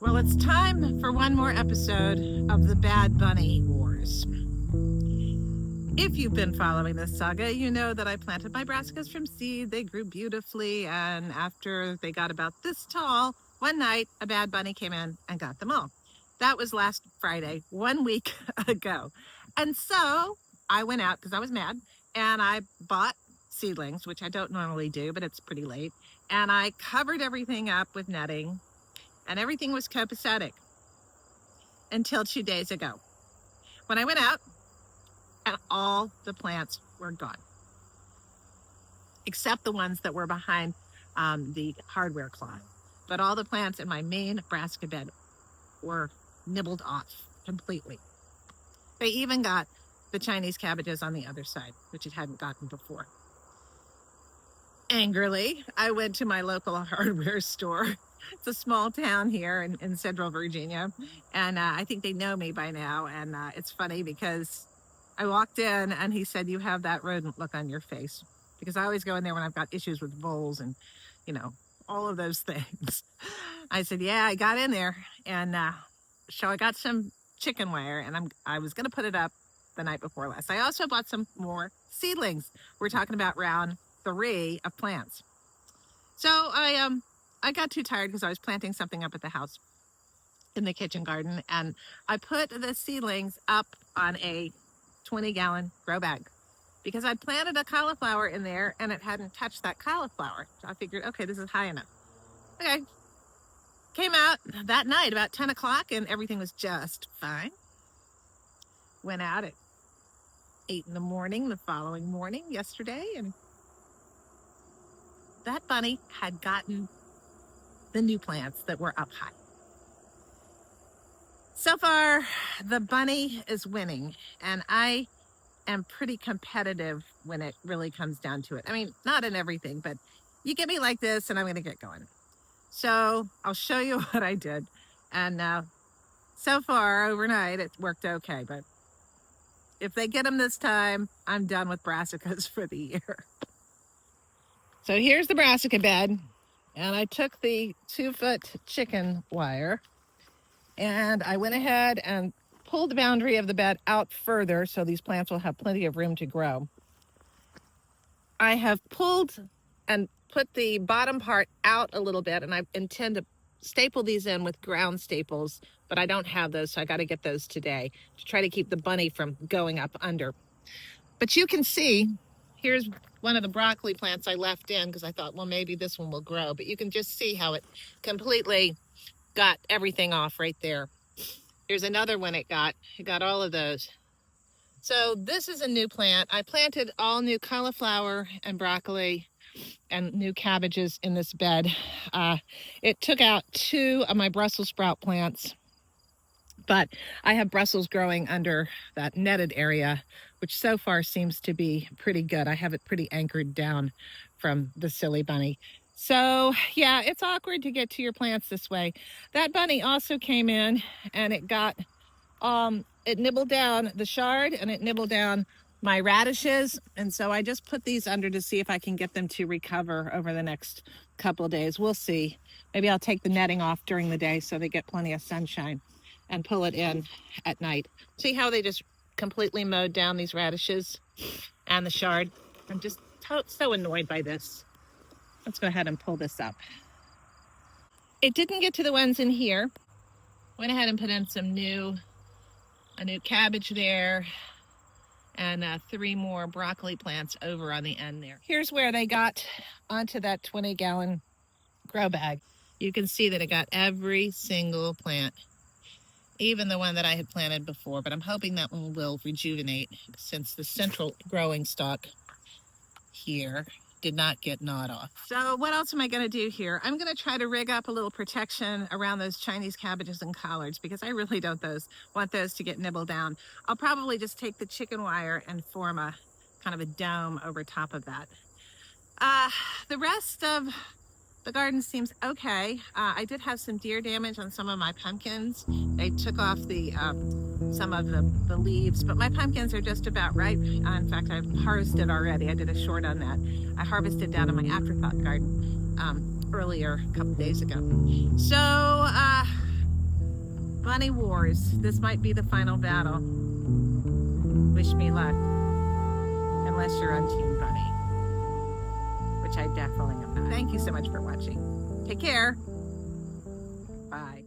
Well, it's time for one more episode of the Bad Bunny Wars. If you've been following this saga, you know that I planted my brassicas from seed. They grew beautifully, and after they got about this tall, one night a bad bunny came in and got them all. That was last Friday, 1 week ago. And so I went out because I was mad, and I bought seedlings, which I don't normally do, but it's pretty late. And I covered everything up with netting, and everything was copacetic until 2 days ago when I went out and all the plants were gone, except the ones that were behind the hardware cloth. But all the plants in my main brassica bed were nibbled off completely. They even got the Chinese cabbages on the other side, which it hadn't gotten before. Angrily, I went to my local hardware store. It's a small town here in Central Virginia, and I think they know me by now. And it's funny because I walked in and he said, "You have that rodent look on your face," because I always go in there when I've got issues with voles and, all of those things. I said, "Yeah, I got in there." And so I got some chicken wire, and I was going to put it up the night before last. I also bought some more seedlings. We're talking about round 3 of plants. So I got too tired because I was planting something up at the house in the kitchen garden, and I put the seedlings up on a 20-gallon grow bag because I planted a cauliflower in there and it hadn't touched that cauliflower. So I figured, okay, this is high enough. Okay. Came out that night about 10 o'clock and everything was just fine. Went out at 8 in the morning the following morning, yesterday, and that bunny had gotten the new plants that were up high. So far, the bunny is winning, and I am pretty competitive when it really comes down to it. I mean, not in everything, but you get me like this and I'm going to get going. So I'll show you what I did. And so far, overnight, it worked okay. But if they get them this time, I'm done with brassicas for the year. So here's the brassica bed. And I took the 2-foot chicken wire and I went ahead and pulled the boundary of the bed out further so these plants will have plenty of room to grow. I have pulled and put the bottom part out a little bit, and I intend to staple these in with ground staples, but I don't have those, so I got to get those today to try to keep the bunny from going up under. But you can see, here's one of the broccoli plants I left in because I thought, well, maybe this one will grow, but you can just see how it completely got everything off right there. Here's another one it got all of those. So this is a new plant. I planted all new cauliflower and broccoli and new cabbages in this bed. It took out 2 of my Brussels sprout plants, but I have Brussels growing under that netted area, which so far seems to be pretty good. I have it pretty anchored down from the silly bunny. So yeah, it's awkward to get to your plants this way. That bunny also came in and it got, it nibbled down the chard and it nibbled down my radishes. And so I just put these under to see if I can get them to recover over the next couple of days. We'll see. Maybe I'll take the netting off during the day so they get plenty of sunshine and pull it in at night. See how they just completely mowed down these radishes and the chard? I'm just so annoyed by this. Let's go ahead and pull this up. It didn't get to the ones in here. Went ahead and put in a new cabbage there and 3 more broccoli plants over on the end there. Here's where they got onto that 20-gallon grow bag. You can see that it got every single plant, even the one that I had planted before, but I'm hoping that one will rejuvenate since the central growing stalk here did not get gnawed off. So what else am I going to do here? I'm going to try to rig up a little protection around those Chinese cabbages and collards because I really don't want those to get nibbled down. I'll probably just take the chicken wire and form a kind of a dome over top of that. The rest of the garden seems okay. I did have some deer damage on some of my pumpkins. They took off some of the leaves, but my pumpkins are just about ripe. In fact, I've harvested already. I did a short on that. I harvested down in my afterthought garden earlier, a couple days ago. So Bunny wars. This might be the final battle. Wish me luck. Unless you're on Team Bunny, which I definitely am not. Thank you so much for watching. Take care. Bye.